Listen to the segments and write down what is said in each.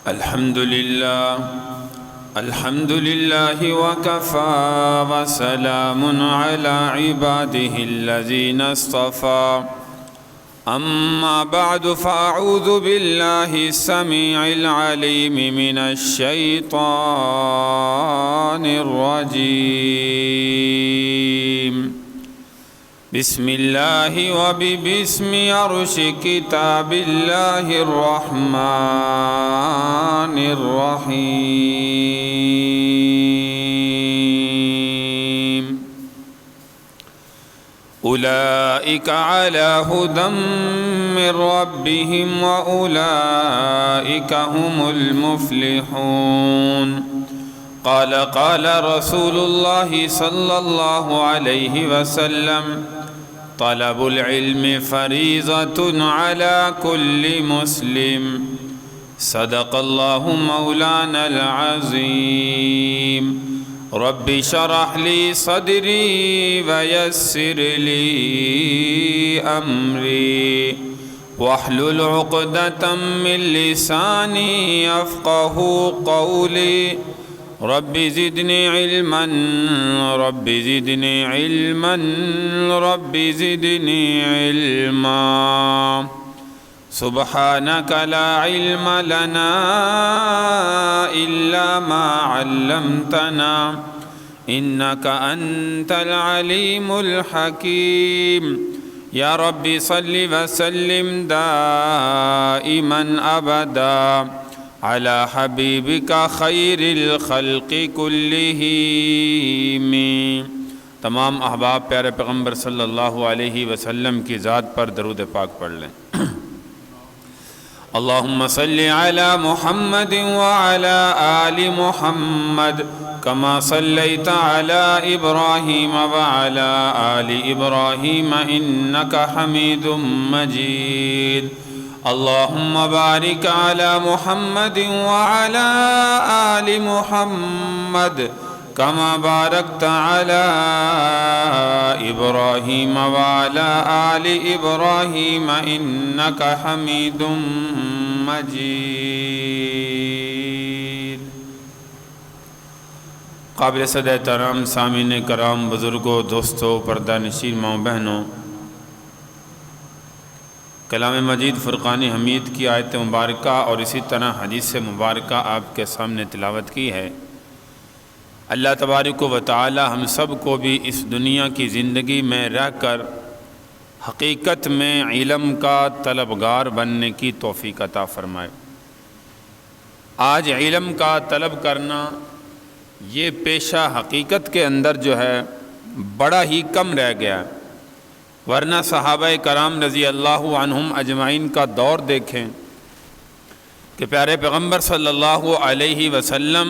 الحمد لله وكفى وسلام على عباده الذين اصطفى أما بعد فأعوذ بالله السميع العليم من الشيطان الرجيم بسم الله وباسم عرش كتاب الله الرحمن الرحيم أولئك على هدى من ربهم وأولئك هم المفلحون قال رسول الله صلى الله عليه وسلم طلب العلم فريضة على كل مسلم صدق الله مولانا العظيم رب اشرح لي صدري ويسر لي أمري واحلل عقدة من لساني يفقه قولي رب زدني علما رب زدني علما رب زدني علما سبحانك لا علم لنا إلا ما علمتنا إنك أنت العليم الحكيم يا رب صل وسلم دائما أبدا على حبیبک خیر الخلق کلہم۔ تمام احباب پیارے پیغمبر صلی اللہ علیہ وسلم کی ذات پر درود پاک پڑھ لیں۔ اللہم صلی علی محمد وعلی آل محمد کما صلیت علی ابراہیم وعلی آل ابراہیم انک حمید مجید۔ اللهم بارك على محمد وعلى آل محمد كما باركت على إبراهيم وعلى آل إبراهيم إنك حميد مجيد۔ قابل صد احترام سامعین کرام، بزرگوں، دوستوں، پردہ نشین ماؤں بہنوں، کلام مجید فرقان حمید کی آیت مبارکہ اور اسی طرح حدیث مبارکہ آپ کے سامنے تلاوت کی ہے۔ اللہ تبارک و تعالی ہم سب کو بھی اس دنیا کی زندگی میں رہ کر حقیقت میں علم کا طلبگار بننے کی توفیق عطا فرمائے۔ آج علم کا طلب کرنا یہ پیشہ حقیقت کے اندر جو ہے بڑا ہی کم رہ گیا ہے، ورنہ صحابہ کرام رضی اللہ عنہم اجمعین کا دور دیکھیں کہ پیارے پیغمبر صلی اللہ علیہ وسلم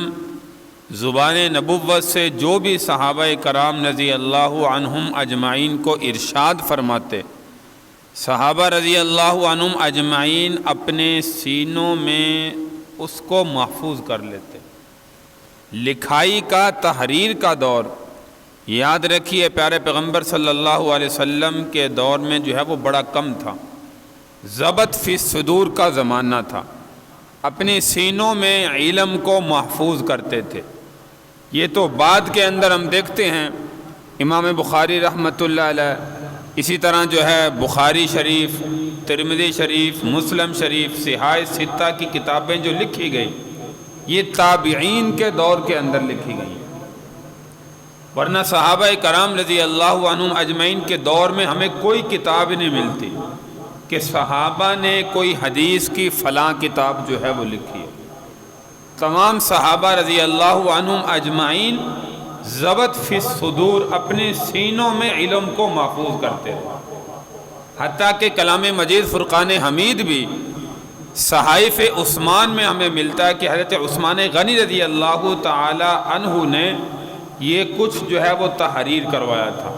زبان نبوت سے جو بھی صحابہ کرام رضی اللہ عنہم اجمعین کو ارشاد فرماتے، صحابہ رضی اللہ عنہم اجمعین اپنے سینوں میں اس کو محفوظ کر لیتے۔ لکھائی کا، تحریر کا دور یاد رکھیے پیارے پیغمبر صلی اللہ علیہ وسلم کے دور میں جو ہے وہ بڑا کم تھا، ضبط فی الصدور کا زمانہ تھا، اپنے سینوں میں علم کو محفوظ کرتے تھے۔ یہ تو بعد کے اندر ہم دیکھتے ہیں امام بخاری رحمۃ اللہ علیہ، اسی طرح جو ہے بخاری شریف، ترمذی شریف، مسلم شریف، صحاح ستہ کی کتابیں جو لکھی گئی یہ تابعین کے دور کے اندر لکھی گئی، ورنہ صحابہ کرام رضی اللہ عنہم اجمعین کے دور میں ہمیں کوئی کتاب نہیں ملتی کہ صحابہ نے کوئی حدیث کی فلاں کتاب جو ہے وہ لکھی ہے۔ تمام صحابہ رضی اللہ عنہم اجمعین ضبط فی الصدور اپنے سینوں میں علم کو محفوظ کرتے ہیں، حتیٰ کہ کلام مجید فرقان حمید بھی صحائف عثمان میں ہمیں ملتا ہے کہ حضرت عثمان غنی رضی اللہ تعالی عنہ نے یہ کچھ جو ہے وہ تحریر کروایا تھا،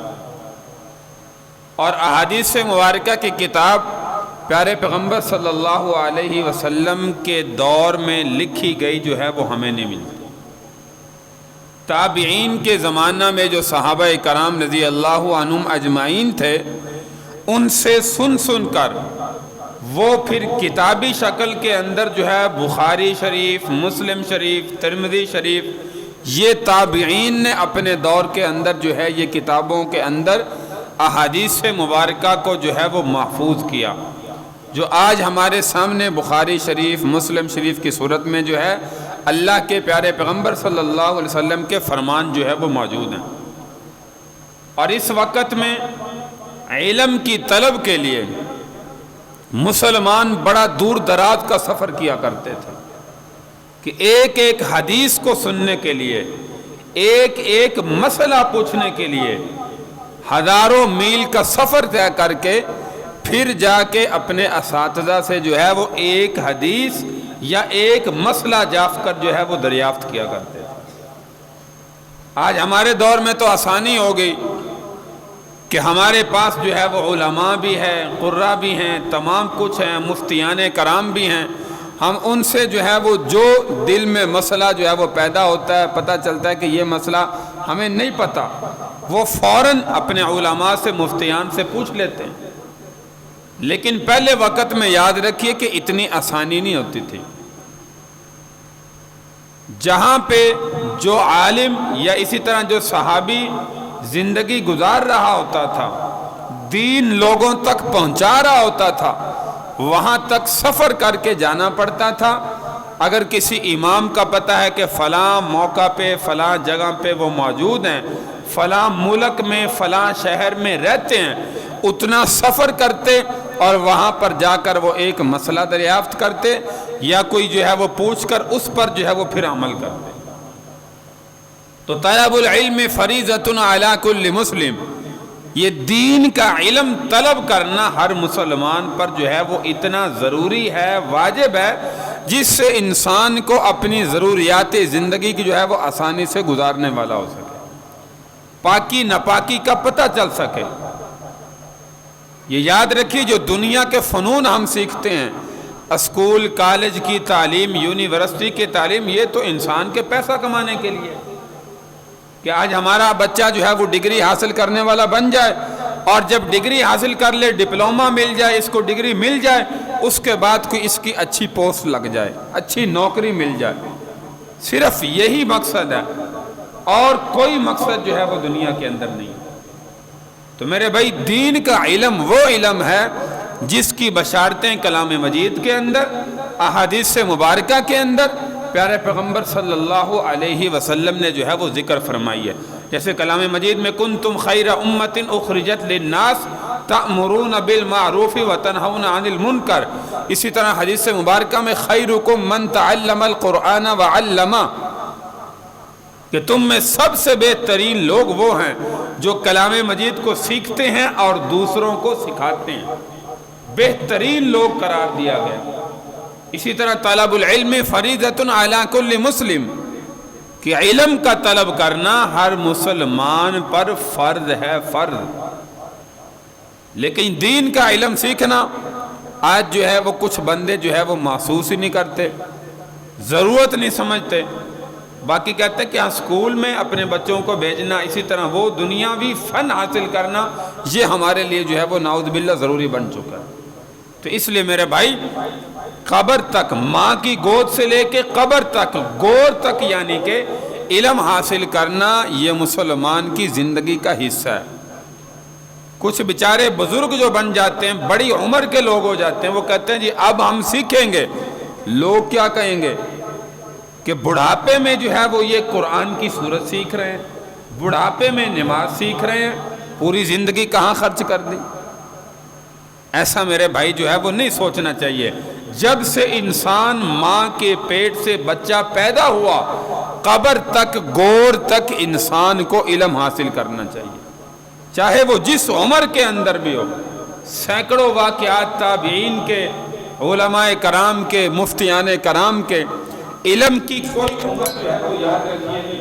اور احادیث مبارکہ کی کتاب پیارے پیغمبر صلی اللہ علیہ وسلم کے دور میں لکھی گئی جو ہے وہ ہمیں نہیں ملتی۔ تابعین کے زمانہ میں جو صحابہ کرام رضی اللہ عنہم اجمعین تھے، ان سے سن کر وہ پھر کتابی شکل کے اندر جو ہے بخاری شریف، مسلم شریف، ترمذی شریف، یہ تابعین نے اپنے دور کے اندر جو ہے یہ کتابوں کے اندر احادیث مبارکہ کو جو ہے وہ محفوظ کیا، جو آج ہمارے سامنے بخاری شریف، مسلم شریف کی صورت میں جو ہے اللہ کے پیارے پیغمبر صلی اللہ علیہ وسلم کے فرمان جو ہے وہ موجود ہیں۔ اور اس وقت میں علم کی طلب کے لیے مسلمان بڑا دور دراز کا سفر کیا کرتے تھے کہ ایک ایک حدیث کو سننے کے لیے، ایک ایک مسئلہ پوچھنے کے لیے ہزاروں میل کا سفر طے کر کے پھر جا کے اپنے اساتذہ سے جو ہے وہ ایک حدیث یا ایک مسئلہ جاف کر جو ہے وہ دریافت کیا کرتے تھے۔ آج ہمارے دور میں تو آسانی ہو گئی کہ ہمارے پاس جو ہے وہ علماء بھی ہیں، قراء بھی ہیں، تمام کچھ ہیں، مفتیان کرام بھی ہیں، ہم ان سے جو ہے وہ جو دل میں مسئلہ جو ہے وہ پیدا ہوتا ہے، پتہ چلتا ہے کہ یہ مسئلہ ہمیں نہیں پتہ، وہ فوراً اپنے علماء سے، مفتیان سے پوچھ لیتے ہیں۔ لیکن پہلے وقت میں یاد رکھیے کہ اتنی آسانی نہیں ہوتی تھی۔ جہاں پہ جو عالم یا اسی طرح جو صحابی زندگی گزار رہا ہوتا تھا، دین لوگوں تک پہنچا رہا ہوتا تھا، وہاں تک سفر کر کے جانا پڑتا تھا۔ اگر کسی امام کا پتہ ہے کہ فلاں موقع پہ، فلاں جگہ پہ وہ موجود ہیں، فلاں ملک میں، فلاں شہر میں رہتے ہیں، اتنا سفر کرتے اور وہاں پر جا کر وہ ایک مسئلہ دریافت کرتے یا کوئی جو ہے وہ پوچھ کر اس پر جو ہے وہ پھر عمل کرتے۔ تو طلب العلم فریضۃ علی کل مسلم، یہ دین کا علم طلب کرنا ہر مسلمان پر جو ہے وہ اتنا ضروری ہے، واجب ہے، جس سے انسان کو اپنی ضروریات زندگی کی جو ہے وہ آسانی سے گزارنے والا ہو سکے، پاکی ناپاکی کا پتہ چل سکے۔ یہ یاد رکھیے جو دنیا کے فنون ہم سیکھتے ہیں، اسکول کالج کی تعلیم، یونیورسٹی کی تعلیم، یہ تو انسان کے پیسہ کمانے کے لیے کہ آج ہمارا بچہ جو ہے وہ ڈگری حاصل کرنے والا بن جائے، اور جب ڈگری حاصل کر لے، ڈپلومہ مل جائے، اس کو ڈگری مل جائے، اس کے بعد کوئی اس کی اچھی پوسٹ لگ جائے، اچھی نوکری مل جائے، صرف یہی مقصد ہے اور کوئی مقصد جو ہے وہ دنیا کے اندر نہیں۔ تو میرے بھائی، دین کا علم وہ علم ہے جس کی بشارتیں کلام مجید کے اندر، احادیث مبارکہ کے اندر پیارے پیغمبر صلی اللہ علیہ وسلم نے جو ہے وہ ذکر فرمائی ہے۔ جیسے کلام مجید میں کنتم خیر امت اخرجت للناس تأمرون بالمعروف وتنہون عن المنکر، اسی طرح حدیث مبارکہ میں خیرکم من تعلم القرآن وعلمہ، کہ تم میں سب سے بہترین لوگ وہ ہیں جو کلام مجید کو سیکھتے ہیں اور دوسروں کو سکھاتے ہیں، بہترین لوگ قرار دیا گیا۔ اسی طرح طلب العلم فریضۃ علی کل مسلم، کہ علم کا طلب کرنا ہر مسلمان پر فرض ہے، فرض۔ لیکن دین کا علم سیکھنا آج جو ہے وہ کچھ بندے جو ہے وہ محسوس ہی نہیں کرتے، ضرورت نہیں سمجھتے، باقی کہتے ہیں کہ ہاں اسکول میں اپنے بچوں کو بھیجنا، اسی طرح وہ دنیاوی فن حاصل کرنا، یہ ہمارے لیے جو ہے وہ نعوذ باللہ ضروری بن چکا ہے۔ تو اس لیے میرے بھائی، قبر تک، ماں کی گود سے لے کے قبر تک، گور تک، یعنی کہ علم حاصل کرنا یہ مسلمان کی زندگی کا حصہ ہے۔ کچھ بیچارے بزرگ جو بن جاتے ہیں، بڑی عمر کے لوگ ہو جاتے ہیں، وہ کہتے ہیں جی اب ہم سیکھیں گے۔ لوگ کیا کہیں گے کہ بڑھاپے میں جو ہے وہ یہ قرآن کی سورت سیکھ رہے ہیں، بڑھاپے میں نماز سیکھ رہے ہیں، پوری زندگی کہاں خرچ کر دی۔ ایسا میرے بھائی جو ہے وہ نہیں سوچنا چاہیے۔ جب سے انسان ماں کے پیٹ سے بچہ پیدا ہوا، قبر تک، گور تک انسان کو علم حاصل کرنا چاہیے، چاہے وہ جس عمر کے اندر بھی ہو۔ سینکڑوں واقعات تابعین کے، علماء کرام کے، مفتیان کرام کے، علم کی کوئی عمر جو ہے وہ یاد رکھیے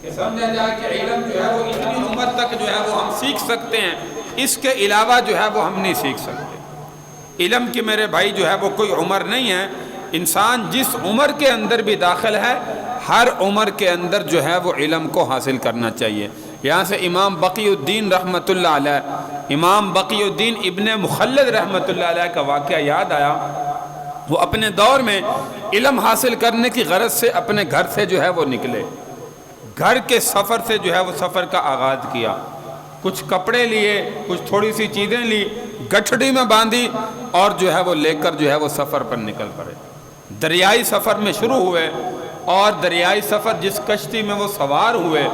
کہ سمجھا جائے کہ علم جو ہے وہ اتنی عمر تک جو ہے وہ ہم سیکھ سکتے ہیں، اس کے علاوہ جو ہے وہ ہم نہیں سیکھ سکتے۔ علم کی میرے بھائی جو ہے وہ کوئی عمر نہیں ہے، انسان جس عمر کے اندر بھی داخل ہے، ہر عمر کے اندر جو ہے وہ علم کو حاصل کرنا چاہیے۔ یہاں سے امام بقی الدین رحمۃ اللہ علیہ، امام بقی الدین ابن مخلد رحمۃ اللہ علیہ کا واقعہ یاد آیا۔ وہ اپنے دور میں علم حاصل کرنے کی غرض سے اپنے گھر سے جو ہے وہ نکلے، گھر کے سفر سے جو ہے وہ سفر کا آغاز کیا، کچھ کپڑے لیے، کچھ تھوڑی سی چیزیں لی، گٹھڑی میں باندھی اور جو ہے وہ لے کر جو ہے وہ سفر پر نکل پڑے۔ دریائی سفر میں شروع ہوئے، اور دریائی سفر جس کشتی میں وہ سوار ہوئے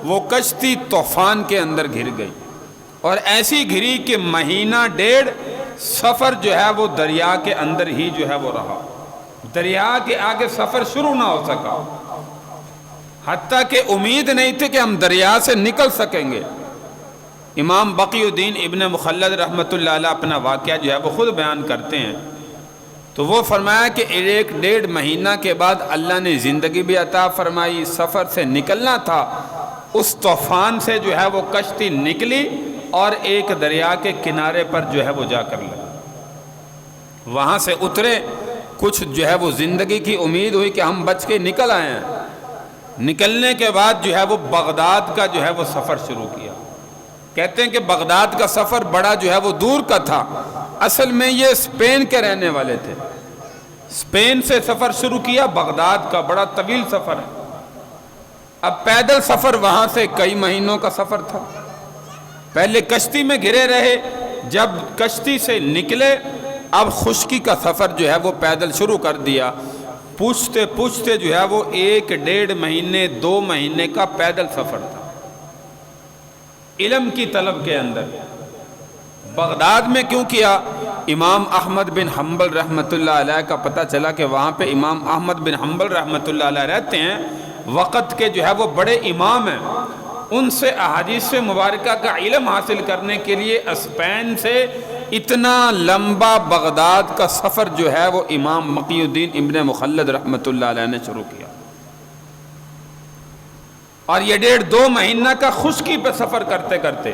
وہ کشتی طوفان کے اندر گر گئی، اور ایسی گری کہ مہینہ ڈیڑھ سفر جو ہے وہ دریا کے اندر ہی جو ہے وہ رہا، دریا کے آگے سفر شروع نہ ہو سکا، حتیٰ کہ امید نہیں تھی کہ ہم دریا سے نکل سکیں گے۔ امام بقی الدین ابن مخلد رحمۃ اللہ علیہ اپنا واقعہ جو ہے وہ خود بیان کرتے ہیں، تو وہ فرمایا کہ 1.5 مہینہ کے بعد اللہ نے زندگی بھی عطا فرمائی، سفر سے نکلنا تھا، اس طوفان سے جو ہے وہ کشتی نکلی اور ایک دریا کے کنارے پر جو ہے وہ جا کر لگا، وہاں سے اترے، کچھ جو ہے وہ زندگی کی امید ہوئی کہ ہم بچ کے نکل آئے ہیں۔ نکلنے کے بعد جو ہے وہ بغداد کا جو ہے وہ سفر شروع کیا۔ کہتے ہیں کہ بغداد کا سفر بڑا جو ہے وہ دور کا تھا، اصل میں یہ اسپین کے رہنے والے تھے، اسپین سے سفر شروع کیا، بغداد کا بڑا طویل سفر ہے۔ اب پیدل سفر وہاں سے کئی مہینوں کا سفر تھا، پہلے کشتی میں گرے رہے، جب کشتی سے نکلے اب خشکی کا سفر جو ہے وہ پیدل شروع کر دیا، پوچھتے پوچھتے جو ہے وہ 1.5 مہینے 2 مہینے کا پیدل سفر تھا علم کی طلب کے اندر۔ بغداد میں کیوں کیا؟ امام احمد بن حنبل رحمۃ اللہ علیہ کا پتہ چلا کہ وہاں پہ امام احمد بن حنبل رحمۃ اللہ علیہ رہتے ہیں، وقت کے جو ہے وہ بڑے امام ہیں، ان سے احادیث مبارکہ کا علم حاصل کرنے کے لیے اسپین سے اتنا لمبا بغداد کا سفر جو ہے وہ امام بقی الدین ابن مخلد رحمۃ اللہ علیہ نے شروع کیا، اور یہ 1.5-2 مہینہ کا خشکی پہ سفر کرتے کرتے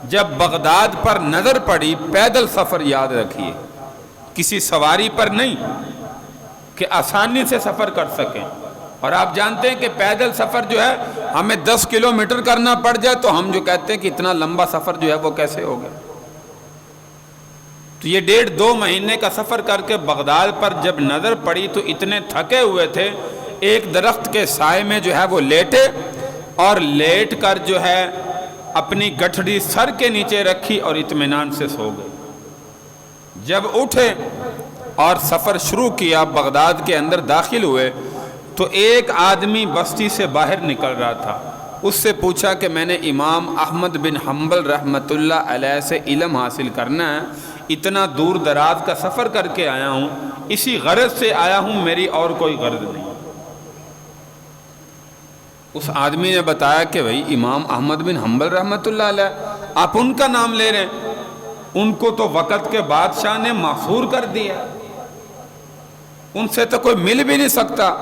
جب بغداد پر نظر پڑی، پیدل سفر یاد رکھیے، کسی سواری پر نہیں کہ آسانی سے سفر کر سکیں، اور آپ جانتے ہیں کہ پیدل سفر جو ہے ہمیں 10 کلومیٹر کرنا پڑ جائے تو ہم جو کہتے ہیں کہ اتنا لمبا سفر جو ہے وہ کیسے ہو گیا۔ تو یہ 1.5-2 مہینے کا سفر کر کے بغداد پر جب نظر پڑی تو اتنے تھکے ہوئے تھے، ایک درخت کے سائے میں جو ہے وہ لیٹے، اور لیٹ کر جو ہے اپنی گٹھڑی سر کے نیچے رکھی اور اطمینان سے سو گئے۔ جب اٹھے اور سفر شروع کیا، بغداد کے اندر داخل ہوئے تو ایک آدمی بستی سے باہر نکل رہا تھا، اس سے پوچھا کہ میں نے امام احمد بن حنبل رحمۃ اللہ علیہ سے علم حاصل کرنا ہے، اتنا دور دراز کا سفر کر کے آیا ہوں، اسی غرض سے آیا ہوں، میری اور کوئی غرض نہیں۔ اس آدمی نے بتایا کہ بھئی امام احمد بن حنبل رحمۃ اللہ علیہ، آپ ان کا نام لے رہے ہیں، ان کو تو وقت کے بادشاہ نے محصور کر دیا، ان سے تو کوئی مل بھی نہیں سکتا،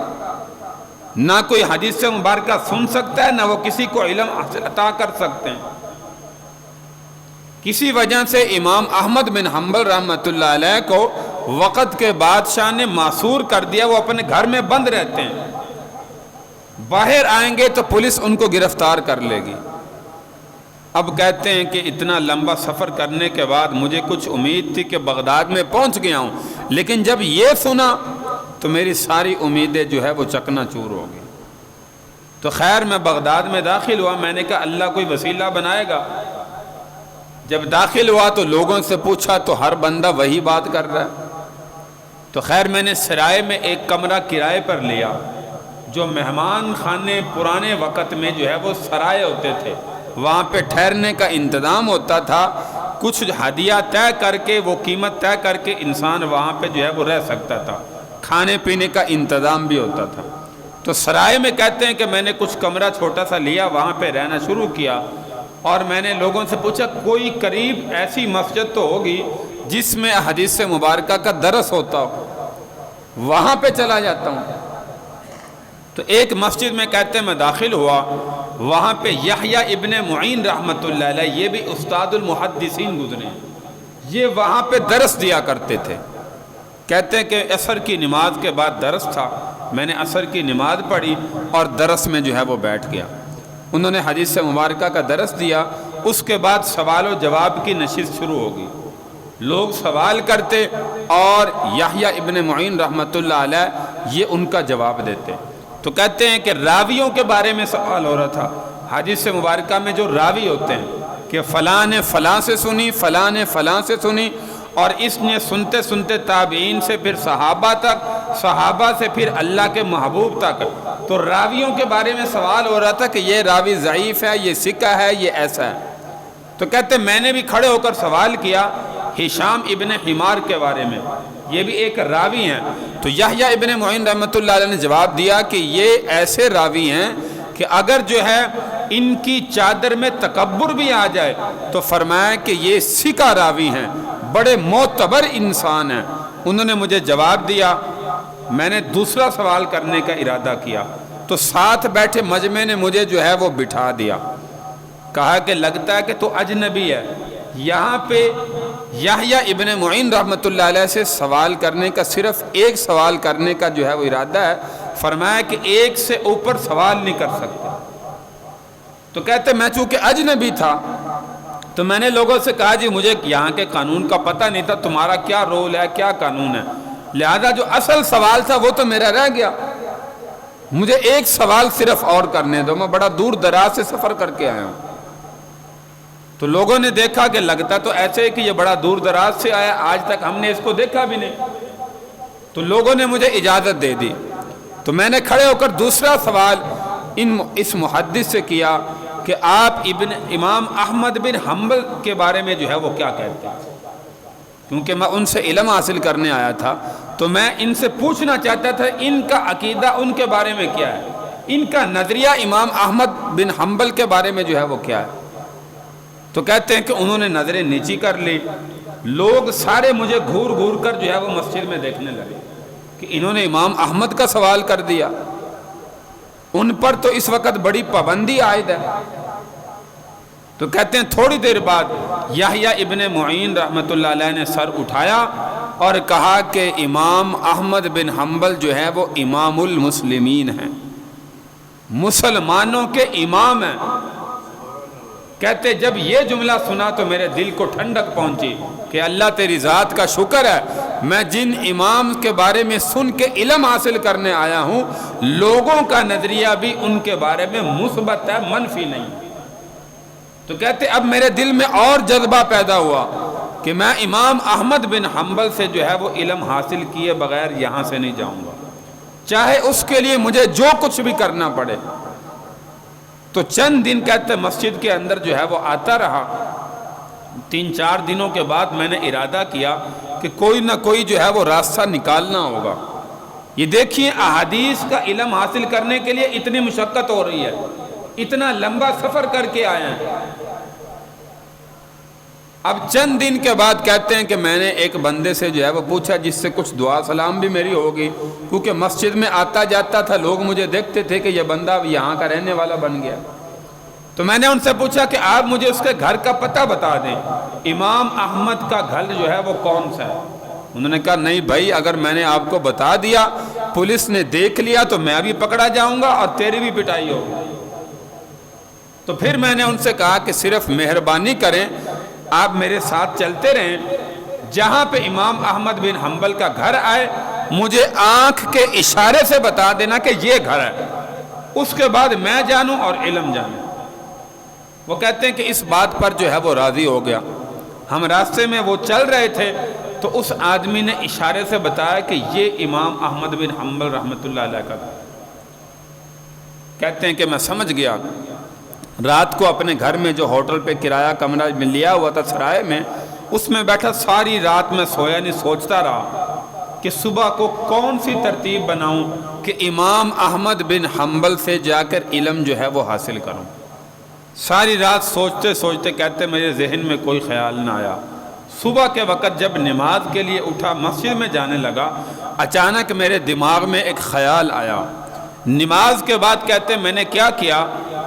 نہ کوئی حدیث مبارکہ سن سکتا ہے، نہ وہ کسی کو علم عطا کر سکتے ہیں۔ کسی وجہ سے امام احمد بن حنبل رحمۃ اللہ علیہ کو وقت کے بادشاہ نے محصور کر دیا، وہ اپنے گھر میں بند رہتے ہیں، باہر آئیں گے تو پولیس ان کو گرفتار کر لے گی۔ اب کہتے ہیں کہ اتنا لمبا سفر کرنے کے بعد مجھے کچھ امید تھی کہ بغداد میں پہنچ گیا ہوں، لیکن جب یہ سنا تو میری ساری امیدیں جو ہے وہ چکنا چور ہو گئی۔ تو خیر میں بغداد میں داخل ہوا، میں نے کہا اللہ کوئی وسیلہ بنائے گا۔ جب داخل ہوا تو لوگوں سے پوچھا تو ہر بندہ وہی بات کر رہا ہے، تو خیر میں نے سرائے میں ایک کمرہ کرائے پر لیا، جو مہمان خانے پرانے وقت میں جو ہے وہ سرائے ہوتے تھے، وہاں پہ ٹھہرنے کا انتظام ہوتا تھا، کچھ ہدیہ طے کر کے، وہ قیمت طے کر کے انسان وہاں پہ جو ہے وہ رہ سکتا تھا، کھانے پینے کا انتظام بھی ہوتا تھا۔ تو سرائے میں کہتے ہیں کہ میں نے کچھ کمرہ چھوٹا سا لیا، وہاں پہ رہنا شروع کیا، اور میں نے لوگوں سے پوچھا کوئی قریب ایسی مسجد تو ہوگی جس میں حدیث مبارکہ کا درس ہوتا ہو، وہاں پہ چلا جاتا ہوں۔ تو ایک مسجد میں کہتے ہیں میں داخل ہوا، وہاں پہ یحییٰ ابن معین رحمۃ اللہ علیہ، یہ بھی استاد المحدثین گزرے ہیں، یہ وہاں پہ درس دیا کرتے تھے۔ کہتے ہیں کہ عصر کی نماز کے بعد درس تھا، میں نے عصر کی نماز پڑھی اور درس میں جو ہے وہ بیٹھ گیا۔ انہوں نے حدیث مبارکہ کا درس دیا، اس کے بعد سوال و جواب کی نشست شروع ہوگی، لوگ سوال کرتے اور یحییٰ ابن معین رحمۃ اللہ علیہ یہ ان کا جواب دیتے۔ تو کہتے ہیں کہ راویوں کے بارے میں سوال ہو رہا تھا، حدیث مبارکہ میں جو راوی ہوتے ہیں کہ فلاں نے فلاں سے سنی، فلاں نے فلاں سے سنی، اور اس نے سنتے سنتے تابعین سے پھر صحابہ تک، صحابہ سے پھر اللہ کے محبوب تک، تو راویوں کے بارے میں سوال ہو رہا تھا کہ یہ راوی ضعیف ہے، یہ ثقہ ہے، یہ ایسا ہے۔ تو کہتے ہیں میں نے بھی کھڑے ہو کر سوال کیا ہشام ابن حمار کے بارے میں، یہ بھی ایک راوی ہیں۔ تو یحییٰ ابن معین رحمۃ اللہ علیہ نے جواب دیا کہ یہ ایسے راوی ہیں کہ اگر جو ہے ان کی چادر میں تکبر بھی آ جائے تو فرمایا کہ یہ ثقہ راوی ہیں، بڑے معتبر انسان ہیں۔ انہوں نے مجھے جواب دیا، میں نے دوسرا سوال کرنے کا ارادہ کیا تو ساتھ بیٹھے مجمع نے مجھے جو ہے وہ بٹھا دیا، کہا کہ لگتا ہے کہ تو اجنبی ہے۔ یہاں پہ یحییٰ ابن معین رحمۃ اللہ علیہ سے سوال کرنے کا، صرف ایک سوال کرنے کا جو ہے وہ ارادہ ہے، فرمایا کہ ایک سے اوپر سوال نہیں کر سکتے۔ تو کہتے میں چونکہ اجنبی تھا تو میں نے لوگوں سے کہا جی مجھے یہاں کے قانون کا پتہ نہیں تھا، تمہارا کیا رول ہے، کیا قانون ہے، لہذا جو اصل سوال تھا وہ تو میرا رہ گیا، مجھے ایک سوال صرف اور کرنے دو، میں بڑا دور دراز سے سفر کر کے آیا ہوں۔ تو لوگوں نے دیکھا کہ لگتا تو ایسے ہے کہ یہ بڑا دور دراز سے آیا، آج تک ہم نے اس کو دیکھا بھی نہیں۔ تو لوگوں نے مجھے اجازت دے دی، تو میں نے کھڑے ہو کر دوسرا سوال اس محدث سے کیا کہ آپ امام احمد بن حنبل کے بارے میں جو ہے وہ کیا کہتے ہیں، کیونکہ میں ان سے علم حاصل کرنے آیا تھا تو میں ان سے پوچھنا چاہتا تھا ان کا عقیدہ ان کے بارے میں کیا ہے، ان کا نظریہ امام احمد بن حنبل کے بارے میں جو ہے وہ کیا ہے۔ تو کہتے ہیں کہ انہوں نے نظریں نیچی کر لی، لوگ سارے مجھے گھور گھور کر جو ہے وہ مسجد میں دیکھنے لگے کہ انہوں نے امام احمد کا سوال کر دیا، ان پر تو اس وقت بڑی پابندی عائد ہے۔ تو کہتے ہیں تھوڑی دیر بعد یحییٰ ابن معین رحمۃ اللہ علیہ نے سر اٹھایا اور کہا کہ امام احمد بن حنبل جو ہے وہ امام المسلمین ہیں، مسلمانوں کے امام ہیں۔ کہتے جب یہ جملہ سنا تو میرے دل کو ٹھنڈک پہنچی کہ اللہ تیری ذات کا شکر ہے، میں جن امام کے بارے میں سن کے علم حاصل کرنے آیا ہوں لوگوں کا نظریہ بھی ان کے بارے میں مثبت ہے، منفی نہیں۔ تو کہتے اب میرے دل میں اور جذبہ پیدا ہوا کہ میں امام احمد بن حنبل سے جو ہے وہ علم حاصل کیے بغیر یہاں سے نہیں جاؤں گا، چاہے اس کے لیے مجھے جو کچھ بھی کرنا پڑے۔ تو چند دن کہتے مسجد کے اندر جو ہے وہ آتا رہا، 3-4 دنوں کے بعد میں نے ارادہ کیا کہ کوئی نہ کوئی جو ہے وہ راستہ نکالنا ہوگا۔ یہ دیکھیے احادیث کا علم حاصل کرنے کے لیے اتنی مشقت ہو رہی ہے، اتنا لمبا سفر کر کے آئے ہیں۔ اب چند دن کے بعد کہتے ہیں کہ میں نے ایک بندے سے جو ہے وہ پوچھا جس سے کچھ دعا سلام بھی میری ہوگی، کیونکہ مسجد میں آتا جاتا تھا، لوگ مجھے دیکھتے تھے کہ یہ بندہ یہاں کا رہنے والا بن گیا۔ تو میں نے ان سے پوچھا کہ آپ مجھے اس کے گھر کا پتہ بتا دیں، امام احمد کا گھر جو ہے وہ کون سا ہے۔ انہوں نے کہا نہیں بھائی، اگر میں نے آپ کو بتا دیا پولیس نے دیکھ لیا تو میں بھی پکڑا جاؤں گا اور تیری بھی پٹائی ہوگی۔ تو پھر میں نے ان سے کہا کہ صرف مہربانی کریں، آپ میرے ساتھ چلتے رہیں، جہاں پہ امام احمد بن حنبل کا گھر آئے مجھے آنکھ کے اشارے سے بتا دینا کہ یہ گھر ہے، اس کے بعد میں جانوں اور علم جانوں۔ وہ کہتے ہیں کہ اس بات پر جو ہے وہ راضی ہو گیا۔ ہم راستے میں وہ چل رہے تھے تو اس آدمی نے اشارے سے بتایا کہ یہ امام احمد بن حنبل رحمۃ اللہ علیہ کا گھر۔ کہتے ہیں کہ میں سمجھ گیا، رات کو اپنے گھر میں جو ہوٹل پہ کرایہ کمرہ میں لیا ہوا تھا سرائے میں، اس میں بیٹھا ساری رات میں سویا نہیں، سوچتا رہا کہ صبح کو کون سی ترتیب بناؤں کہ امام احمد بن حنبل سے جا کر علم جو ہے وہ حاصل کروں۔ ساری رات سوچتے سوچتے کہتے میرے ذہن میں کوئی خیال نہ آیا۔ صبح کے وقت جب نماز کے لیے اٹھا مسجد میں جانے لگا، اچانک میرے دماغ میں ایک خیال آیا۔ نماز کے بعد کہتے میں نے کیا کیا،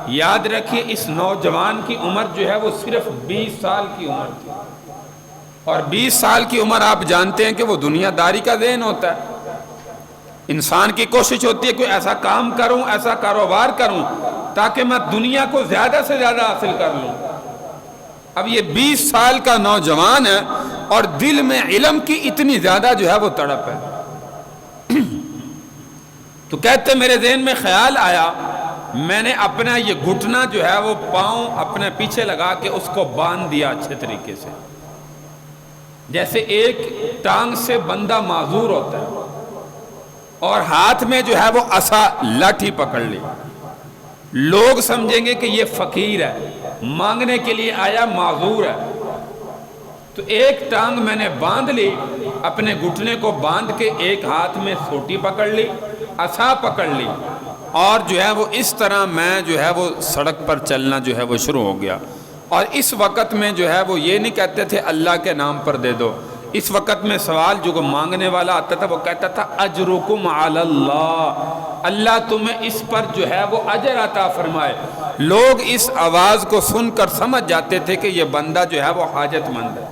یاد رکھیے اس نوجوان کی عمر جو ہے وہ صرف 20 سال کی عمر تھی، اور 20 سال کی عمر آپ جانتے ہیں کہ وہ دنیا داری کا ذہن ہوتا ہے۔ انسان کی کوشش ہوتی ہے کوئی ایسا کام کروں، ایسا کاروبار کروں تاکہ میں دنیا کو زیادہ سے زیادہ حاصل کر لوں۔ اب یہ 20 سال کا نوجوان ہے اور دل میں علم کی اتنی زیادہ جو ہے وہ تڑپ ہے۔ تو کہتے میرے ذہن میں خیال آیا، میں نے اپنا یہ گھٹنا جو ہے وہ پاؤں اپنے پیچھے لگا کے اس کو باندھ دیا اچھے طریقے سے، جیسے ایک ٹانگ سے بندہ معذور ہوتا ہے، اور ہاتھ میں جو ہے وہ عصا لاٹھی پکڑ لی۔ لوگ سمجھیں گے کہ یہ فقیر ہے، مانگنے کے لیے آیا، معذور ہے۔ تو ایک ٹانگ میں نے باندھ لی، اپنے گھٹنے کو باندھ کے ایک ہاتھ میں سوٹی پکڑ لی، عصا پکڑ لی، اور جو ہے وہ اس طرح میں جو ہے وہ سڑک پر چلنا جو ہے وہ شروع ہو گیا۔ اور اس وقت میں جو ہے وہ یہ نہیں کہتے تھے اللہ کے نام پر دے دو، اس وقت میں سوال جو مانگنے والا آتا تھا وہ کہتا تھا اجرکم علی اللہ، اللہ تمہیں اس پر جو ہے وہ اجر عطا فرمائے۔ لوگ اس آواز کو سن کر سمجھ جاتے تھے کہ یہ بندہ جو ہے وہ حاجت مند ہے۔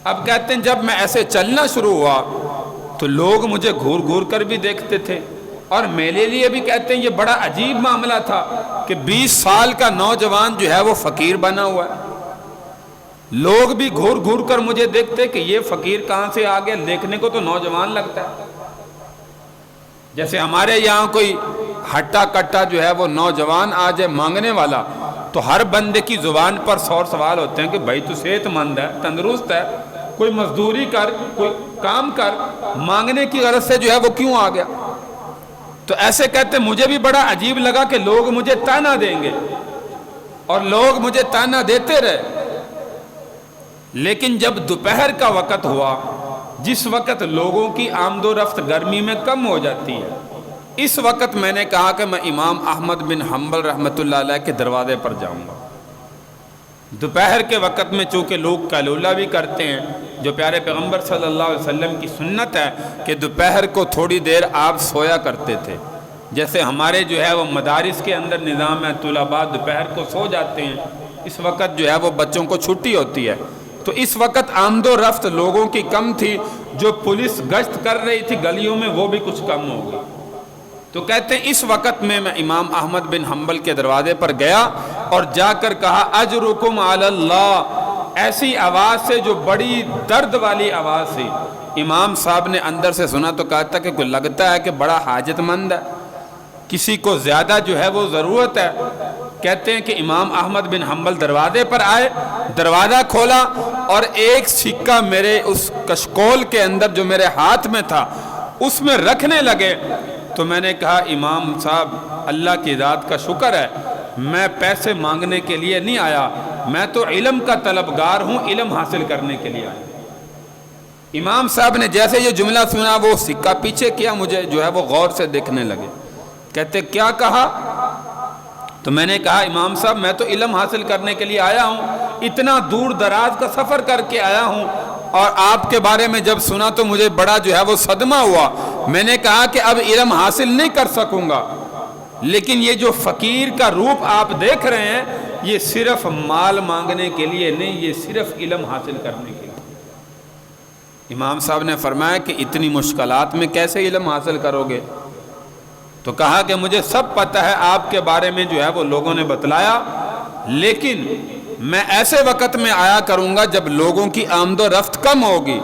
اب کہتے ہیں جب میں ایسے چلنا شروع ہوا تو لوگ مجھے گھور گھور کر بھی دیکھتے تھے، اور میرے لیے بھی کہتے ہیں یہ بڑا عجیب معاملہ تھا کہ 20 سال کا نوجوان جو ہے وہ فقیر بنا ہوا ہے۔ لوگ بھی گھور گھور کر مجھے دیکھتے کہ یہ فقیر کہاں سے آ گیا، دیکھنے کو تو نوجوان لگتا ہے۔ جیسے ہمارے یہاں کوئی ہٹا کٹا جو ہے وہ نوجوان آ جائے مانگنے والا، تو ہر بندے کی زبان پر 100 سوال ہوتے ہیں کہ بھائی تو صحت مند ہے، تندرست ہے، کوئی مزدوری کر، کوئی کام کر، مانگنے کی غرض سے جو ہے وہ کیوں آ گیا؟ تو ایسے کہتے مجھے بھی بڑا عجیب لگا کہ لوگ مجھے تانا دیں گے، اور لوگ مجھے تانا دیتے رہے۔ لیکن جب دوپہر کا وقت ہوا، جس وقت لوگوں کی آمد و رفت گرمی میں کم ہو جاتی ہے، اس وقت میں نے کہا کہ میں امام احمد بن حنبل رحمۃ اللہ علیہ کے دروازے پر جاؤں گا۔ دوپہر کے وقت میں چونکہ لوگ قیلولہ بھی کرتے ہیں، جو پیارے پیغمبر صلی اللہ علیہ وسلم کی سنت ہے کہ دوپہر کو تھوڑی دیر آپ سویا کرتے تھے، جیسے ہمارے جو ہے وہ مدارس کے اندر نظام ہے، طلباء دوپہر کو سو جاتے ہیں، اس وقت جو ہے وہ بچوں کو چھٹی ہوتی ہے۔ تو اس وقت آمد و رفت لوگوں کی کم تھی، جو پولیس گشت کر رہی تھی گلیوں میں وہ بھی کچھ کم ہو گئی۔ تو کہتے ہیں اس وقت میں امام احمد بن حنبل کے دروازے پر گیا اور جا کر کہا اجرکم علی اللہ، ایسی آواز سے جو بڑی درد والی آواز تھی۔ امام صاحب نے اندر سے سنا تو کہا تھا کہ کوئی لگتا ہے کہ بڑا حاجت مند ہے، کسی کو زیادہ جو ہے وہ ضرورت ہے۔ کہتے ہیں کہ امام احمد بن حنبل دروازے پر آئے، دروازہ کھولا اور ایک سکہ میرے اس کشکول کے اندر جو میرے ہاتھ میں تھا اس میں رکھنے لگے۔ تو میں نے کہا امام صاحب اللہ کی ذات کا شکر ہے، میں پیسے مانگنے کے لیے نہیں آیا، میں تو علم کا طلبگار ہوں، علم حاصل کرنے کے لیے آیا۔ امام صاحب نے جیسے یہ جملہ سنا وہ سکہ پیچھے کیا، مجھے جو ہے وہ غور سے دیکھنے لگے۔ کہتے کیا کہا؟ تو میں نے کہا امام صاحب میں تو علم حاصل کرنے کے لیے آیا ہوں، اتنا دور دراز کا سفر کر کے آیا ہوں، اور آپ کے بارے میں جب سنا تو مجھے بڑا جو ہے وہ صدمہ ہوا۔ میں نے کہا کہ اب علم حاصل نہیں کر سکوں گا، لیکن یہ جو فقیر کا روپ آپ دیکھ رہے ہیں یہ صرف مال مانگنے کے لیے نہیں، یہ صرف علم حاصل کرنے کے لیے۔ امام صاحب نے فرمایا کہ اتنی مشکلات میں کیسے علم حاصل کرو گے؟ تو کہا کہ مجھے سب پتہ ہے آپ کے بارے میں جو ہے وہ لوگوں نے بتلایا، لیکن میں ایسے وقت میں آیا کروں گا جب لوگوں کی آمد و رفت کم ہوگی۔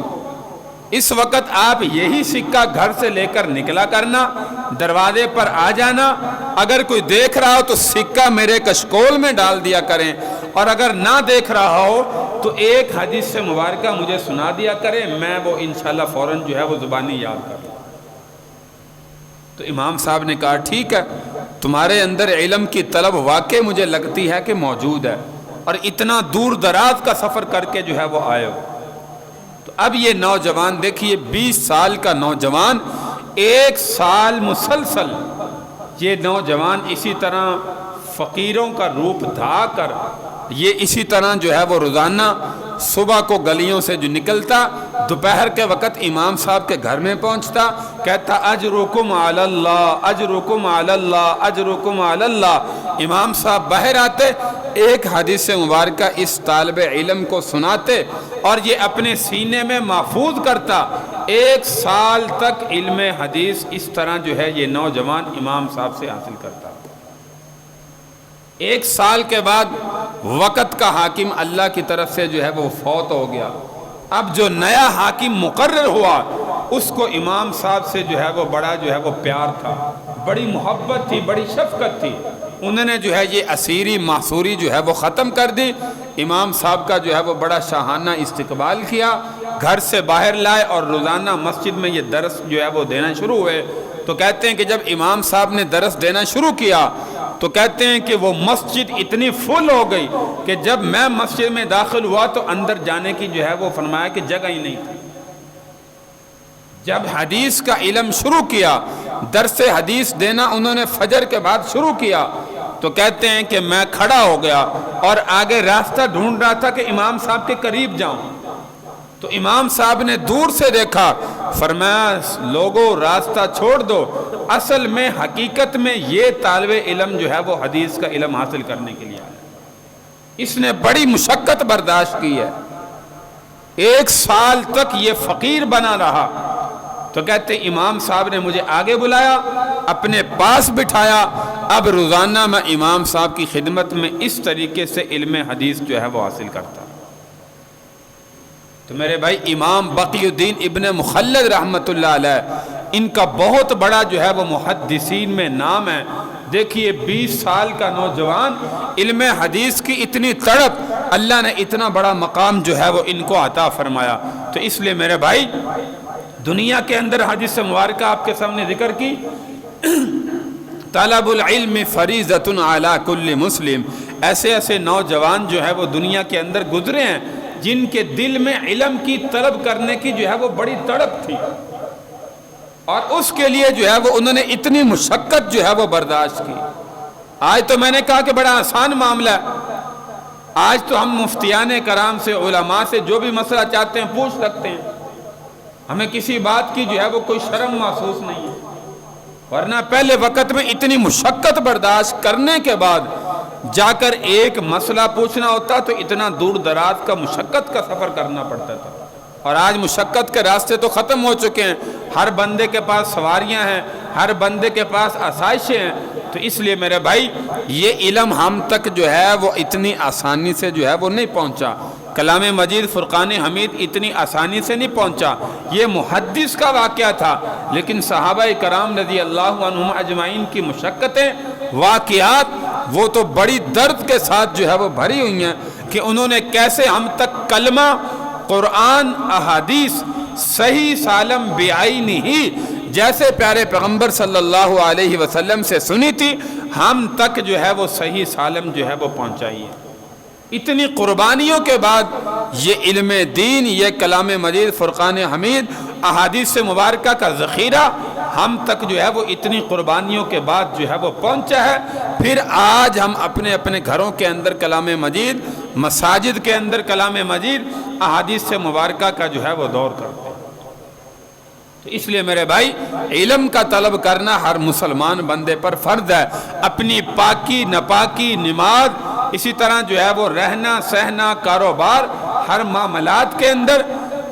اس وقت آپ یہی سکہ گھر سے لے کر نکلا کرنا، دروازے پر آ جانا، اگر کوئی دیکھ رہا ہو تو سکہ میرے کشکول میں ڈال دیا کریں، اور اگر نہ دیکھ رہا ہو تو ایک حدیث سے مبارکہ مجھے سنا دیا کریں، میں وہ انشاءاللہ فوراً جو ہے وہ زبانی یاد کر لوں۔ تو امام صاحب نے کہا ٹھیک ہے، تمہارے اندر علم کی طلب واقع مجھے لگتی ہے کہ موجود ہے، اور اتنا دور دراز کا سفر کر کے جو ہے وہ آئے ہو۔ تو اب یہ نوجوان دیکھیے، 20 سال کا نوجوان، 1 سال مسلسل یہ نوجوان اسی طرح فقیروں کا روپ دھا کر یہ اسی طرح جو ہے وہ روزانہ صبح کو گلیوں سے جو نکلتا، دوپہر کے وقت امام صاحب کے گھر میں پہنچتا، کہتا اجرکم علی اللہ، اجرکم علی اللہ، اجرکم علی اللہ۔ امام صاحب باہر آتے، ایک حدیث مبارکہ اس طالب علم کو سناتے اور یہ اپنے سینے میں محفوظ کرتا۔ 1 سال تک علم حدیث اس طرح جو ہے یہ نوجوان امام صاحب سے حاصل کرتا۔ 1 سال کے بعد وقت کا حاکم اللہ کی طرف سے جو ہے وہ فوت ہو گیا. اب جو نیا حاکم مقرر ہوا اس کو امام صاحب سے جو ہے وہ بڑا جو ہے وہ پیار تھا، بڑی محبت تھی، بڑی شفقت تھی. انہوں نے جو ہے یہ اسیری معصوری جو ہے وہ ختم کر دی. امام صاحب کا جو ہے وہ بڑا شاہانہ استقبال کیا، گھر سے باہر لائے اور روزانہ مسجد میں یہ درس جو ہے وہ دینا شروع ہوئے. تو کہتے ہیں کہ جب امام صاحب نے درس دینا شروع کیا تو کہتے ہیں کہ وہ مسجد اتنی فل ہو گئی کہ جب میں مسجد میں داخل ہوا تو اندر جانے کی جو ہے وہ فرمایا کہ جگہ ہی نہیں تھی. جب حدیث کا علم شروع کیا، درس حدیث دینا انہوں نے فجر کے بعد شروع کیا تو کہتے ہیں کہ میں کھڑا ہو گیا اور آگے راستہ ڈھونڈ رہا تھا کہ امام صاحب کے قریب جاؤں. تو امام صاحب نے دور سے دیکھا، فرمایا لوگوں راستہ چھوڑ دو، اصل میں حقیقت میں یہ طالب علم جو ہے وہ حدیث کا علم حاصل کرنے کے لیے آیا. اس نے بڑی مشقت برداشت کی ہے، 1 سال تک یہ فقیر بنا رہا. تو کہتے امام صاحب نے مجھے آگے بلایا، اپنے پاس بٹھایا. اب روزانہ میں امام صاحب کی خدمت میں اس طریقے سے علم حدیث جو ہے وہ حاصل کرتا. تو میرے بھائی امام بقی الدین ابن مخلد رحمۃ اللہ علیہ، ان کا بہت بڑا جو ہے وہ محدثین میں نام ہے. دیکھیے 20 سال کا نوجوان، علم حدیث کی اتنی تڑپ، اللہ نے اتنا بڑا مقام جو ہے وہ ان کو عطا فرمایا. تو اس لیے میرے بھائی دنیا کے اندر حدیث مبارکہ آپ کے سامنے ذکر کی، طلب العلم فریضۃ علی کل مسلم. ایسے ایسے نوجوان جو ہے وہ دنیا کے اندر گزرے ہیں جن کے دل میں علم کی طلب کرنے کی جو ہے وہ بڑی تڑپ تھی، اور اس کے لیے جو ہے وہ انہوں نے اتنی مشقت جو ہے وہ برداشت کی. آج تو میں نے کہا کہ بڑا آسان معاملہ ہے. آج تو ہم مفتیان کرام سے، علماء سے جو بھی مسئلہ چاہتے ہیں پوچھ سکتے ہیں، ہمیں کسی بات کی جو ہے وہ کوئی شرم محسوس نہیں ہے. ورنہ پہلے وقت میں اتنی مشقت برداشت کرنے کے بعد جا کر ایک مسئلہ پوچھنا ہوتا تو اتنا دور دراز کا مشقت کا سفر کرنا پڑتا تھا. اور آج مشقت کے راستے تو ختم ہو چکے ہیں، ہر بندے کے پاس سواریاں ہیں، ہر بندے کے پاس آسائشیں ہیں. تو اس لیے میرے بھائی یہ علم ہم تک جو ہے وہ اتنی آسانی سے جو ہے وہ نہیں پہنچا. کلام مجید فرقان حمید اتنی آسانی سے نہیں پہنچا، یہ محدث کا واقعہ تھا. لیکن صحابہ کرام رضی اللہ عنہم اجمعین کی مشقتیں، واقعات، وہ تو بڑی درد کے ساتھ جو ہے وہ بھری ہوئی ہیں کہ انہوں نے کیسے ہم تک کلمہ، قرآن، احادیث صحیح سالم بعین ہی جیسے پیارے پیغمبر صلی اللہ علیہ وسلم سے سنی تھی، ہم تک جو ہے وہ صحیح سالم جو ہے وہ پہنچائی ہے. اتنی قربانیوں کے بعد یہ علم دین، یہ کلام مجید فرقان حمید، احادیث مبارکہ کا ذخیرہ ہم تک جو ہے وہ اتنی قربانیوں کے بعد جو ہے وہ پہنچا ہے. پھر آج ہم اپنے اپنے گھروں کے اندر کلام مجید، مساجد کے اندر کلام مجید، احادیث مبارکہ کا جو ہے وہ دور کرتے ہیں. تو اس لیے میرے بھائی علم کا طلب کرنا ہر مسلمان بندے پر فرض ہے. اپنی پاکی، نپاکی، نماز، اسی طرح جو ہے وہ رہنا سہنا، کاروبار، ہر معاملات کے اندر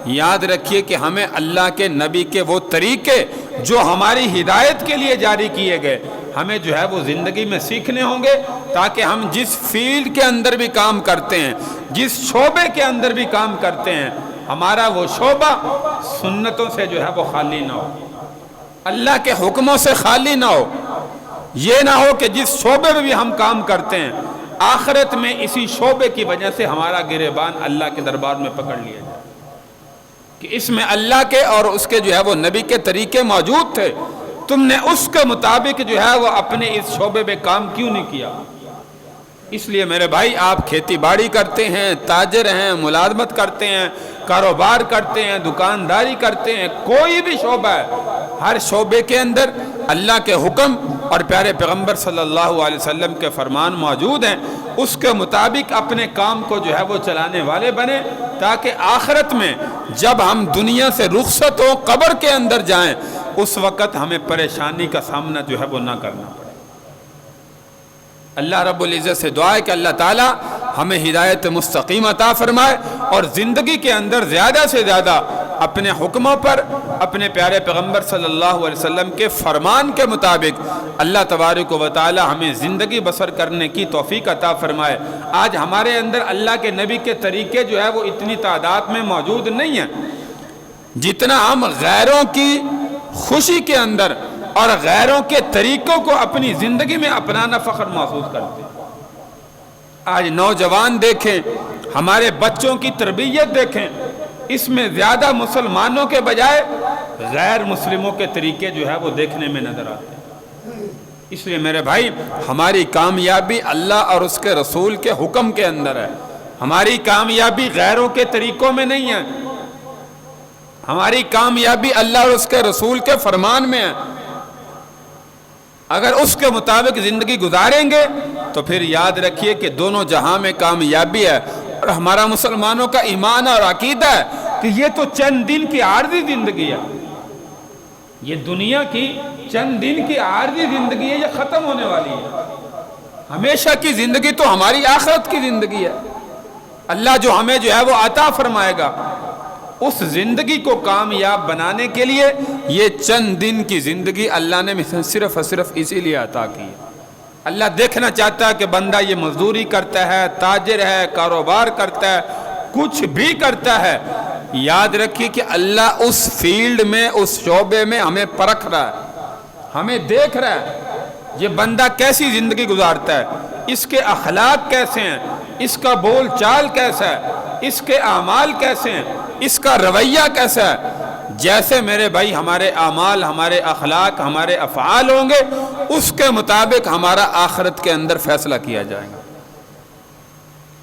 یاد رکھیے کہ ہمیں اللہ کے نبی کے وہ طریقے جو ہماری ہدایت کے لیے جاری کیے گئے، ہمیں جو ہے وہ زندگی میں سیکھنے ہوں گے، تاکہ ہم جس فیلڈ کے اندر بھی کام کرتے ہیں، جس شعبے کے اندر بھی کام کرتے ہیں، ہمارا وہ شعبہ سنتوں سے جو ہے وہ خالی نہ ہو، اللہ کے حکموں سے خالی نہ ہو. یہ نہ ہو کہ جس شعبے میں بھی ہم کام کرتے ہیں، آخرت میں اسی شعبے کی وجہ سے ہمارا گریبان اللہ کے دربار میں پکڑ لیا جائے کہ اس میں اللہ کے اور اس کے جو ہے وہ نبی کے طریقے موجود تھے، تم نے اس کے مطابق جو ہے وہ اپنے اس شعبے میں کام کیوں نہیں کیا. اس لیے میرے بھائی آپ کھیتی باڑی کرتے ہیں، تاجر ہیں، ملازمت کرتے ہیں، کاروبار کرتے ہیں، دکانداری کرتے ہیں، کوئی بھی شعبہ ہے، ہر شعبے کے اندر اللہ کے حکم اور پیارے پیغمبر صلی اللہ علیہ وسلم کے فرمان موجود ہیں. اس کے مطابق اپنے کام کو جو ہے وہ چلانے والے بنے، تاکہ آخرت میں جب ہم دنیا سے رخصت ہوں، قبر کے اندر جائیں، اس وقت ہمیں پریشانی کا سامنا جو ہے وہ نہ کرنا پڑے. اللہ رب العزت سے دعا ہے کہ اللہ تعالیٰ ہمیں ہدایت مستقیم عطا فرمائے اور زندگی کے اندر زیادہ سے زیادہ اپنے حکموں پر، اپنے پیارے پیغمبر صلی اللہ علیہ وسلم کے فرمان کے مطابق اللہ تبارک و تعالی ہمیں زندگی بسر کرنے کی توفیق عطا فرمائے۔ آج ہمارے اندر اللہ کے نبی کے طریقے جو ہے وہ اتنی تعداد میں موجود نہیں ہیں جتنا ہم غیروں کی خوشی کے اندر اور غیروں کے طریقوں کو اپنی زندگی میں اپنانا فخر محسوس کرتے ہیں۔ آج نوجوان دیکھیں، ہمارے بچوں کی تربیت دیکھیں، اس میں زیادہ مسلمانوں کے بجائے غیر مسلموں کے طریقے جو ہے وہ دیکھنے میں نظر آتے ہیں۔ اس لیے میرے بھائی، ہماری کامیابی اللہ اور اس کے رسول کے حکم کے اندر ہے، ہماری کامیابی غیروں کے طریقوں میں نہیں ہے، ہماری کامیابی اللہ اور اس کے رسول کے فرمان میں ہے۔ اگر اس کے مطابق زندگی گزاریں گے تو پھر یاد رکھیے کہ دونوں جہاں میں کامیابی ہے۔ اور ہمارا مسلمانوں کا ایمان اور عقیدہ ہے کہ یہ تو چند دن کی عارضی زندگی ہے، یہ دنیا کی چند دن کی عارضی زندگی ہے، یہ ختم ہونے والی ہے۔ ہمیشہ کی زندگی تو ہماری آخرت کی زندگی ہے، اللہ جو ہمیں جو ہے وہ عطا فرمائے گا۔ اس زندگی کو کامیاب بنانے کے لیے یہ چند دن کی زندگی اللہ نے صرف اور صرف اسی لیے عطا کی ہے۔ اللہ دیکھنا چاہتا ہے کہ بندہ یہ مزدوری کرتا ہے، تاجر ہے، کاروبار کرتا ہے، کچھ بھی کرتا ہے، یاد رکھیے کہ اللہ اس فیلڈ میں، اس شعبے میں ہمیں پرکھ رہا ہے، ہمیں دیکھ رہا ہے یہ بندہ کیسی زندگی گزارتا ہے، اس کے اخلاق کیسے ہیں، اس کا بول چال کیسا ہے، اس کے اعمال کیسے ہیں، اس کا رویہ کیسا ہے۔ جیسے میرے بھائی ہمارے اعمال، ہمارے اخلاق، ہمارے افعال ہوں گے، اس کے مطابق ہمارا آخرت کے اندر فیصلہ کیا جائے گا۔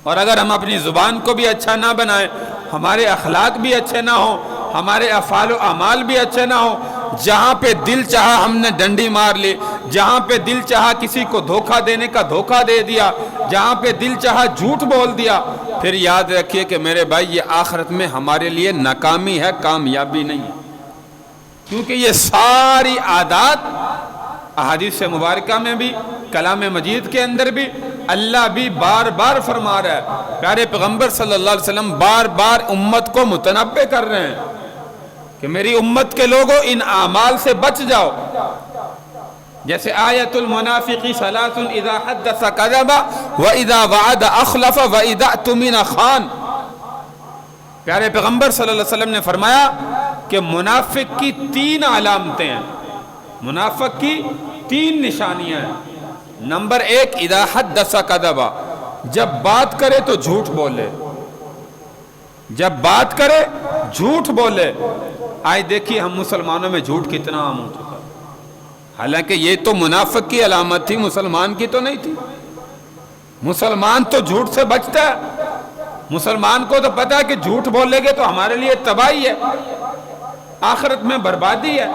اور اگر ہم اپنی زبان کو بھی اچھا نہ بنائیں، ہمارے اخلاق بھی اچھے نہ ہوں، ہمارے افعال و اعمال بھی اچھے نہ ہوں، جہاں پہ دل چاہا ہم نے ڈنڈی مار لی، جہاں پہ دل چاہا کسی کو دھوکہ دینے کا دھوکہ دے دیا، جہاں پہ دل چاہا جھوٹ بول دیا، پھر یاد رکھیے کہ میرے بھائی یہ آخرت میں ہمارے لیے ناکامی ہے، کامیابی نہیں ہے۔ کیونکہ یہ ساری عادات احادیث مبارکہ میں بھی، کلام مجید کے اندر بھی اللہ بھی بار بار فرما رہا ہے، پیارے پیغمبر صلی اللہ علیہ وسلم بار بار امت کو متنبہ کر رہے ہیں کہ میری امت کے لوگوں ان اعمال سے بچ جاؤ۔ جیسے آیت المنافقی ثلاث اذا حدث کذب واذا وعد اخلف واذا اؤتمن خان۔ پیارے پیغمبر صلی اللہ علیہ وسلم نے فرمایا کہ منافق کی 3 علامتیں ہیں، منافق کی 3 نشانیاں ہیں۔ نمبر 1، اذا حدث کذب، جب بات کرے تو جھوٹ بولے، جب بات کرے جھوٹ بولے۔ آج دیکھیے ہم مسلمانوں میں جھوٹ کتنا عام ہو چکا ہے، حالانکہ یہ تو منافق کی علامت تھی، مسلمان کی تو نہیں تھی۔ مسلمان تو جھوٹ سے بچتا ہے، مسلمان کو تو پتا ہے کہ جھوٹ بولے گے تو ہمارے لیے تباہی ہے، آخرت میں بربادی ہے۔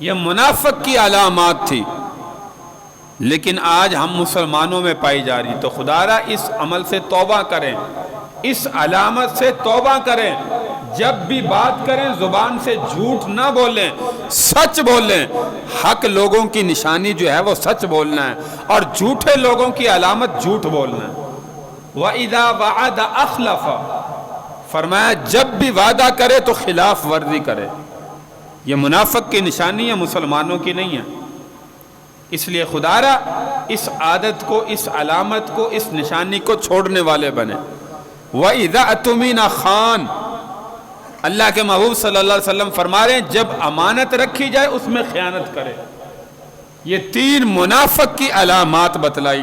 یہ منافق کی علامات تھی، لیکن آج ہم مسلمانوں میں پائی جا رہی۔ تو خدا را اس عمل سے توبہ کریں، اس علامت سے توبہ کریں، جب بھی بات کریں زبان سے جھوٹ نہ بولیں، سچ بولیں۔ حق لوگوں کی نشانی جو ہے وہ سچ بولنا ہے، اور جھوٹے لوگوں کی علامت جھوٹ بولنا ہے۔ وَإِذَا وَعَدَ أَخْلَفَ، فرمایا جب بھی وعدہ کرے تو خلاف ورزی کرے۔ یہ منافق کی نشانی ہے، مسلمانوں کی نہیں ہے۔ اس لیے خدا را اس عادت کو، اس علامت کو، اس نشانی کو چھوڑنے والے بنے۔ وَإِذَا اؤتُمِنَ خَانَ، اللہ کے محبوب صلی اللہ علیہ وسلم فرما رہے ہیں جب امانت رکھی جائے اس میں خیانت کرے۔ یہ 3 منافق کی علامات بتلائی،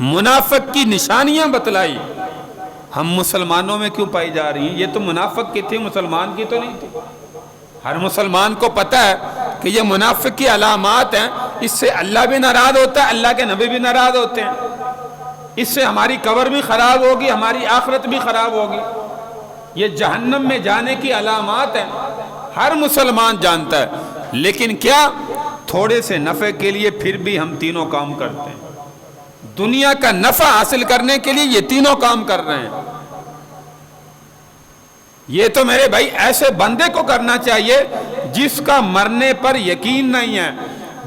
منافق کی نشانیاں بتلائی۔ ہم مسلمانوں میں کیوں پائی جا رہی ہیں؟ یہ تو منافق کی تھی، مسلمان کی تو نہیں تھی۔ ہر مسلمان کو پتہ ہے کہ یہ منافق کی علامات ہیں، اس سے اللہ بھی ناراض ہوتا ہے، اللہ کے نبی بھی ناراض ہوتے ہیں، اس سے ہماری قبر بھی خراب ہوگی، ہماری آخرت بھی خراب ہوگی۔ یہ جہنم میں جانے کی علامات ہیں، ہر مسلمان جانتا ہے، لیکن کیا تھوڑے سے نفع کے لیے پھر بھی ہم تینوں کام کرتے ہیں۔ دنیا کا نفع حاصل کرنے کے لیے یہ تینوں کام کر رہے ہیں۔ یہ تو میرے بھائی ایسے بندے کو کرنا چاہیے جس کا مرنے پر یقین نہیں ہے،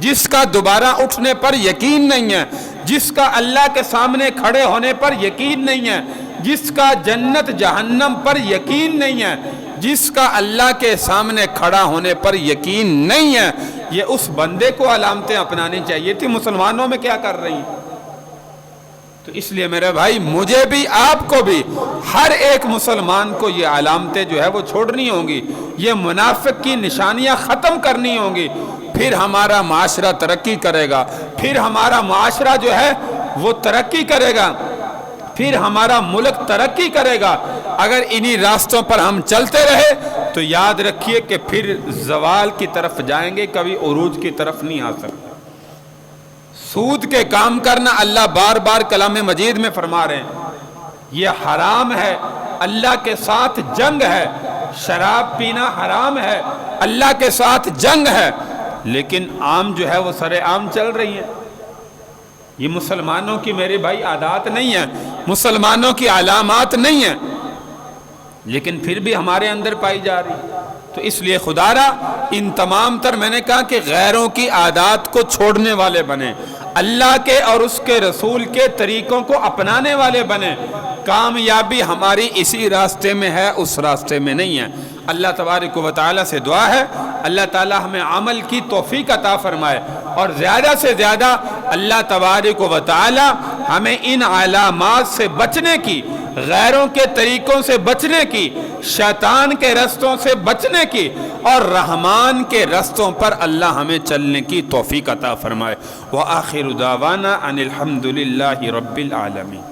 جس کا دوبارہ اٹھنے پر یقین نہیں ہے، جس کا اللہ کے سامنے کھڑے ہونے پر یقین نہیں ہے، جس کا جنت جہنم پر یقین نہیں ہے، جس کا اللہ کے سامنے کھڑا ہونے پر یقین نہیں ہے، یہ اس بندے کو علامتیں اپنانی چاہیے تھی، مسلمانوں میں کیا کر رہی ہیں؟ تو اس لیے میرے بھائی مجھے بھی آپ کو بھی ہر ایک مسلمان کو یہ علامتیں جو ہے وہ چھوڑنی ہوں گی، یہ منافق کی نشانیاں ختم کرنی ہوں گی، پھر ہمارا معاشرہ ترقی کرے گا، پھر ہمارا معاشرہ جو ہے وہ ترقی کرے گا، پھر ہمارا ملک ترقی کرے گا۔ اگر انہی راستوں پر ہم چلتے رہے تو یاد رکھیے کہ پھر زوال کی طرف جائیں گے، کبھی عروج کی طرف نہیں آ سکتے۔ سود کے کام کرنا اللہ بار بار کلام مجید میں فرما رہے ہیں، یہ حرام ہے، اللہ کے ساتھ جنگ ہے، شراب پینا حرام ہے، اللہ کے ساتھ جنگ ہے، لیکن عام جو ہے وہ سرے عام چل رہی ہیں۔ یہ مسلمانوں کی میرے بھائی عادات نہیں ہیں، مسلمانوں کی علامات نہیں ہیں، لیکن پھر بھی ہمارے اندر پائی جا رہی ہے۔ تو اس لیے خدا را ان تمام تر میں نے کہا کہ غیروں کی عادات کو چھوڑنے والے بنیں، اللہ کے اور اس کے رسول کے طریقوں کو اپنانے والے بنیں۔ کامیابی ہماری اسی راستے میں ہے، اس راستے میں نہیں ہے۔ اللہ تبارک و تعالیٰ سے دعا ہے اللہ تعالیٰ ہمیں عمل کی توفیق عطا فرمائے، اور زیادہ سے زیادہ اللہ تبارک و تعالیٰ ہمیں ان علامات سے بچنے کی، غیروں کے طریقوں سے بچنے کی، شیطان کے رستوں سے بچنے کی، اور رحمان کے رستوں پر اللہ ہمیں چلنے کی توفیق عطا فرمائے۔ وآخر دعوانا ان الحمد للہ رب العالمین۔